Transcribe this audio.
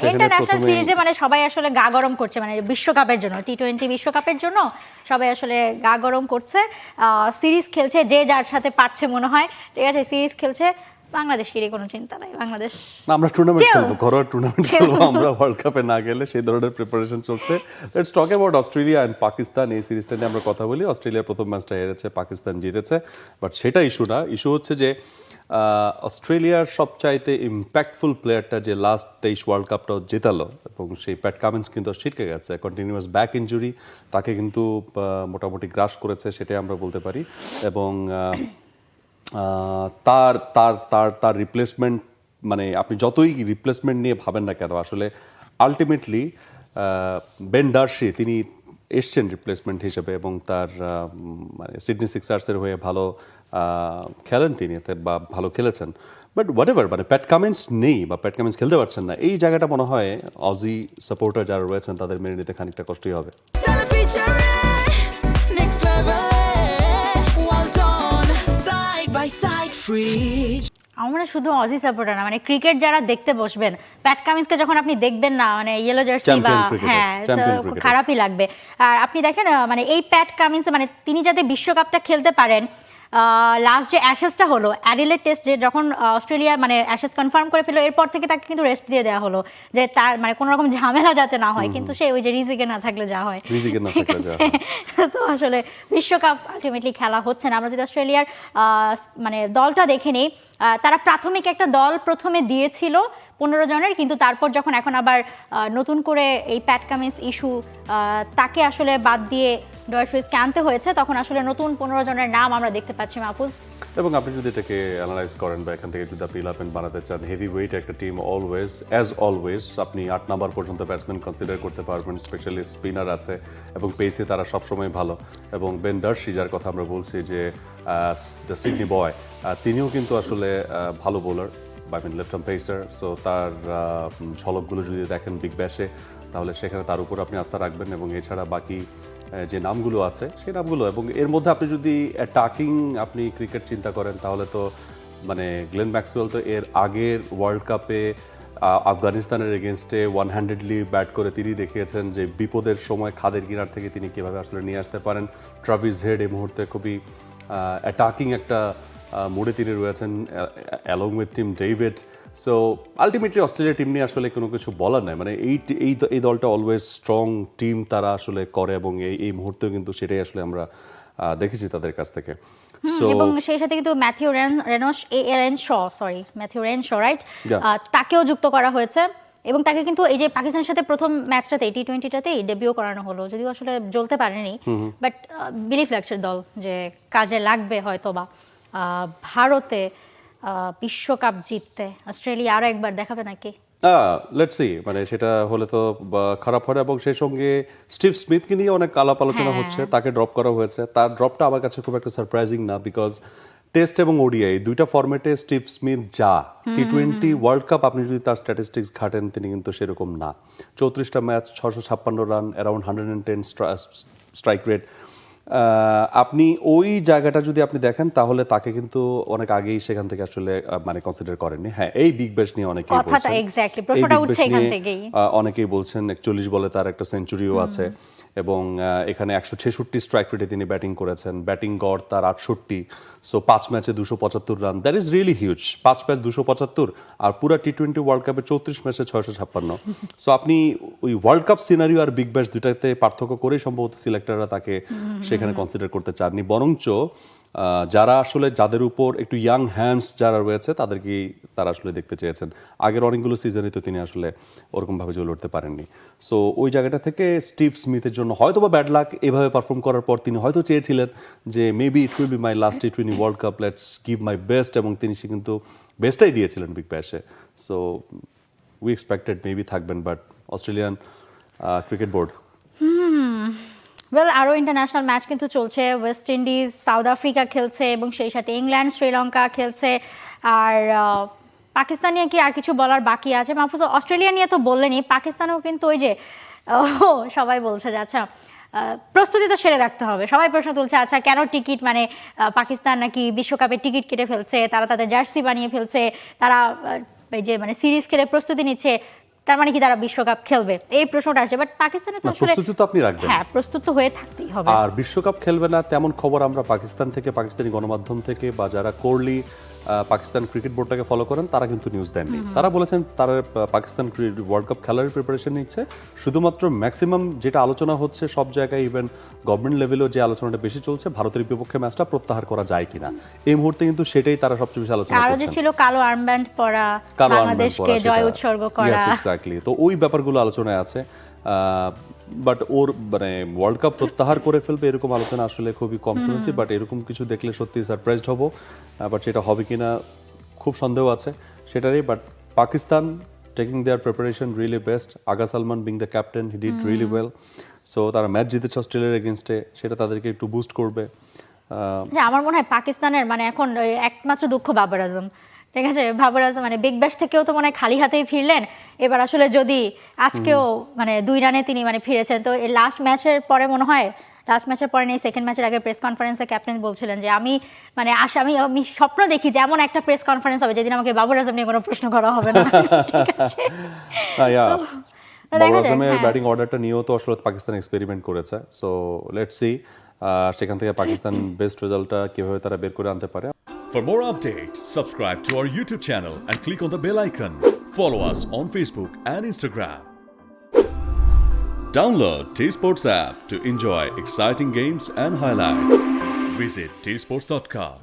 International সিরিজে মানে সবাই আসলে গা গরম করছে, মানে বিশ্বকাপের জন্য, টি-20 বিশ্বকাপের জন্য সবাই আসলে গা গরম করছে। সিরিজ খেলছে যে যার সাথে পারছে মনে হয়, ঠিক আছে, সিরিজ খেলছে। বাংলাদেশেরই কোনো চিন্তা নাই, বাংলাদেশ না, আমরা টুর্নামেন্ট খেলবো, ঘরোয়া টুর্নামেন্ট খেলবো আমরা, ওয়ার্ল্ড কাপে না গেলে সেই ধরনের প্রিপারেশন চলছে। Let's talk about Australia and Pakistan. এই সিরিজটা নিয়ে আমরা কথা বলি। অস্ট্রেলিয়া প্রথম ম্যাচটা হেরেছে, পাকিস্তান জিতেছে, বাট সেটা ইস্যু না। ইস্যু হচ্ছে যে অস্ট্রেলিয়ার সবচাইতে ইম্প্যাক্টফুল প্লেয়ারটা যে লাস্ট 23 ওয়ার্ল্ড কাপটাও জেতালো, এবং সেই প্যাট কামিন্স কিন্তু ছিটকে গেছে, কন্টিনিউয়াস ব্যাক ইনজুরি তাকে কিন্তু মোটামুটি গ্রাস করেছে, সেটাই আমরা বলতে পারি। এবং তার তার তার তার রিপ্লেসমেন্ট, মানে আপনি যতই রিপ্লেসমেন্ট নিয়ে ভাবেন না কেন, আসলে আলটিমেটলি বেন ডার্সি তিনি এসছেন রিপ্লেসমেন্ট হিসেবে, এবং তার মানে সিডনি সিক্সার্সের হয়ে ভালো খেলেন তিনি, বা ভালো খেলেছেন। বাট হোয়াট এভার, মানে প্যাট কামিন্স নেই বা প্যাট কামিন্স খেলতে পারছেন না, এই জায়গাটা মনে হয় অজি সাপোর্টার যারা রয়েছেন তাদের মেনে নিতে খানিকটা কষ্টই হবে। আমরা শুধু অজি সাপোর্টার না, মানে ক্রিকেট যারা দেখতে বসবেন, প্যাট কামিন্সকে যখন আপনি দেখবেন না, মানে ইয়েলো জার্সি বা হ্যাঁ, খারাপই লাগবে। আর আপনি দেখেন মানে এই প্যাট কামিন্স, মানে তিনি যাতে বিশ্বকাপটা খেলতে পারেন, লাস্ট যে অ্যাশেসটা হলো অ্যাডিলেড টেস্ট, যে যখন অস্ট্রেলিয়া মানে অ্যাশেস কনফার্ম করে ফেললো, এরপর থেকে তাকে কিন্তু রেস্ট দিয়ে দেওয়া হলো, যে তার মানে কোনো রকম ঝামেলা যাতে না হয়। কিন্তু সে ওই যে রিজিকে না থাকলে যা হয়, তো আসলে বিশ্বকাপ আলটিমেটলি খেলা হচ্ছে না। আমরা যদি অস্ট্রেলিয়ার মানে দলটা দেখে নিই, তারা প্রাথমিক একটা দল প্রথমে দিয়েছিল 15 জনের, কিন্তু তারপর যখন এখন আবার নতুন করে এই প্যাট কামিন্স ইস্যু, তাকে আসলে বাদ দিয়ে ডয়েট ফ্রিজকে আনতে হয়েছে, তখন আসলে নতুন 15 জনের নাম আমরা দেখতে পাচ্ছি মাহফুজ। এবং আপনি যদি এটাকে অ্যানালাইজ করেন বা এখান থেকে যদি আপনি ইলেভেন বানাতে চান, হেভি ওয়েট একটা টিম অলওয়েজ আপনি 8 নাম্বার পর্যন্ত ব্যাটসম্যান কনসিডার করতে পারবেন, স্পেশালি স্পিনার আছে এবং পেসে তারা সবসময় ভালো। এবং বেন ডার্সি যার কথা আমরা বলছি, যে দ্য সিডনি বয়, তিনিও কিন্তু আসলে ভালো bowler, left arm pacer. So তার ঝলকগুলো যদি দেখেন বিগ ব্যাশে, তাহলে সেখানে তার উপর আপনি আস্থা রাখবেন। এবং এছাড়া বাকি যে নামগুলো আছে সেই নামগুলো, এবং এর মধ্যে আপনি যদি অ্যাটাকিং আপনি ক্রিকেট চিন্তা করেন, তাহলে তো মানে গ্লেন ম্যাক্সওয়েল তো এর আগের ওয়ার্ল্ড কাপে আফগানিস্তানের এগেনস্টে 100লি ব্যাট করে তিনি দেখিয়েছেন যে বিপদের সময় খাদের কিনার থেকে তিনি কীভাবে আসলে নিয়ে আসতে পারেন। ট্রাভিস হেড এই মুহূর্তে খুবই অ্যাটাকিং একটা মোড়ে তিনি রয়েছেন, along with Tim David. So ultimately Australia team নিয়ে আসলে কোনো কিছু বলার নাই, মানে এই দলটা অলওয়েজ স্ট্রং টিম তারা আসলে করে, এবং এই মুহূর্তেও কিন্তু সেটাই আসলে আমরা দেখেছি তাদের কাছ থেকে। এবং সেই সাথে কিন্তু ম্যাথিউ রেন শ, রাইট, তাকেও যুক্ত করা হয়েছে। এবং তাকে কিন্তু এই যে পাকিস্তানের সাথে প্রথম ম্যাচটাতে টি-20টাতেই ডেবিউ করানো হলো, যদিও আসলে জ্বলতে পারেনি, বাট বিলিভ লাগছে দল যে কাজে লাগবে হয়তোবা ভারতে বিশ্বকাপ জিততে। অস্ট্রেলিয়া আরো একবার দেখাবে নাকি? লেটস সি, মানে সেটা হলে তো খারাপ হয়। এবং সেই সঙ্গে স্টিভ স্মিথকে নিয়ে অনেক আলাপ আলোচনা হচ্ছে, তাকে ড্রপ করা হয়েছে। তার ড্রপটা আমার কাছে খুব একটা সারপ্রাইজিং না, বিকজ টেস্ট এবং ওডিআই দুইটা ফরম্যাটে স্টিভ স্মিথ যা, টি-20 ওয়ার্ল্ড কাপ আপনি যদি তার স্ট্যাটিস্টিক্স ঘাটেন, তিনি কিন্তু সেরকম না। 34টা match, 656 run, around 110 strike rate. আপনি ওই জায়গাটা যদি আপনি দেখেন, তাহলে তাকে কিন্তু অনেক আগেই সেখান থেকে আসলে মানে কনসিডার করেননি। হ্যাঁ, এই বিগ ব্যাশ নিয়ে অনেকেই অনেকেই বলছেন 41 বলে তার একটা সেঞ্চুরিও আছে, এবং এখানে 166 স্ট্রাইক রেটে তিনি ব্যাটিং করেছেন। ব্যাটিং গড় তার 68। সো 5 ম্যাচে 275 run, that is really huge. 5 match 275, আর পুরা টি-20 ওয়ার্ল্ড কাপে 34 ম্যাচে 656। সো আপনি ওই ওয়ার্ল্ড কাপ সিনারিও আর বিগ ব্যাশ দুটাতে পার্থক্য করেই সম্ভবত সিলেক্টররা তাকে সেখানে কনসিডার করতে চাননি, বরঞ্চ যারা আসলে যাদের উপর একটু ইয়াং হ্যান্ডস যারা রয়েছে তাদেরকেই তারা আসলে দেখতে চেয়েছেন। আগের অনেকগুলো সিজনে তো তিনি আসলে ওরকমভাবে জ্বলে উঠতে পারেননি। সো ওই জায়গাটা থেকে স্টিভ স্মিথের জন্য হয়তো বা ব্যাড লাক, এভাবে পারফর্ম করার পর তিনি হয়তো চেয়েছিলেন যে maybe it will be my last টি-20 world cup, let's give my best, এবং তিনি সে কিন্তু বেস্টটাই দিয়েছিলেন বিগ ব্যাশে। সো উই এক্সপেক্টেড মেবি থাকবেন, but Australian cricket board. Well, আরও ইন্টারন্যাশনাল ম্যাচ কিন্তু চলছে। ওয়েস্ট ইন্ডিজ সাউথ আফ্রিকা খেলছে, এবং সেই সাথে ইংল্যান্ড শ্রীলঙ্কা খেলছে। আর পাকিস্তান নিয়ে কি আর কিছু বলার বাকি আছে মাহফুজ? অস্ট্রেলিয়া নিয়ে তো বললেনি, পাকিস্তানেও কিন্তু ওই যে সবাই বলছে যে আচ্ছা প্রস্তুতি তো সেরে রাখতে হবে। সবাই প্রশ্ন তুলছে আচ্ছা কেন টিকিট, মানে পাকিস্তান নাকি বিশ্বকাপের টিকিট কেটে ফেলছে, তারা তাদের জার্সি বানিয়ে ফেলছে, তারা এই যে মানে সিরিজ খেলে প্রস্তুতি নিচ্ছে, তার মানে কি তারা বিশ্বকাপ খেলবে, এই প্রশ্নটা আসছে। বাট পাকিস্তানে তো আসলে প্রস্তুতি তো আপনি রাখবেন, হ্যাঁ প্রস্তুত তো হয়ে থাকতেই হবে। আর বিশ্বকাপ খেলবে না তেমন খবর আমরা পাকিস্তান থেকে, পাকিস্তানি গণমাধ্যম থেকে বা যারা কোরলি পাকিস্তান ক্রিকেট বোর্ডটাকে ফলো করেন তারা কিন্তু নিউজ দেননি। তারা বলেছেন তারা পাকিস্তান ওয়ার্ল্ড কাপ খেলার প্রিপারেশন নিচ্ছে, শুধুমাত্র ম্যাক্সিমাম যেটা আলোচনা হচ্ছে সব জায়গায়, ইভেন গভর্নমেন্ট লেভেলেও যে আলোচনাটা বেশি চলছে, ভারতের বিপক্ষে ম্যাচটা প্রত্যাহার করা যায় কিনা, এই মুহূর্তে কিন্তু সেটাই তারা সবচেয়ে বেশি আলোচনা আরো যে করছেন। ছিল কালো আর্মব্যান্ড পরা, বাংলাদেশকে জয় উৎসর্গ করা, এক্স্যাক্টলি, তো ওই ব্যাপারগুলো আলোচনায় আছে। বাট ওর মানে ওয়ার্ল্ড কাপ প্রত্যাহার করে ফেলবে এরকম আলোচনা আসলে খুবই কম শুনেছি, বাট এরকম কিছু দেখলে সত্যি সারপ্রাইজড হব, বাট সেটা হবে কিনা খুব সন্দেহ আছে সেটারই। But Pakistan taking their preparation really best, Agha Salman being the captain, he did really well. So তারা ম্যাচ জিতেছে অস্ট্রেলিয়ার এগেনস্টে, সেটা তাদেরকে একটু বুস্ট করবে। আমার মনে হয় পাকিস্তানের মানে এখন একমাত্র দুঃখ বাবর আজম, ঠিক আছে, বাবর আজম মানে বিগ ব্যাশ থেকেও তো মনে হয় খালি হাতেই ফিরলেন, এবার আসলে যদি আজকেও মানে 2 রানে তিনি মানে ফিরেছেন, তো এই লাস্ট ম্যাচের পরে মনে হয়, লাস্ট ম্যাচের পরে নেই, সেকেন্ড ম্যাচের আগে প্রেস কনফারেন্সে ক্যাপ্টেন বলছিলেন যে আমি মানে আমি স্বপ্ন দেখি যে এমন একটা প্রেস কনফারেন্স হবে যেদিন আমাকে বাবর আজম নিয়ে কোনো প্রশ্ন করা হবে না। ঠিক আছে, বাবর আজমের ব্যাটিং অর্ডারটা নিয়েও তো আসলে পাকিস্তান এক্সপেরিমেন্ট করেছে, সো লেটস সি সেখান থেকে পাকিস্তান বেস্ট রেজাল্টটা কিভাবে তারা বের করে আনতে পারে। For more updates, subscribe to our YouTube channel and click on the bell icon. Follow us on Facebook and Instagram. Download T-Sports app to enjoy exciting games and highlights. Visit tsports.com.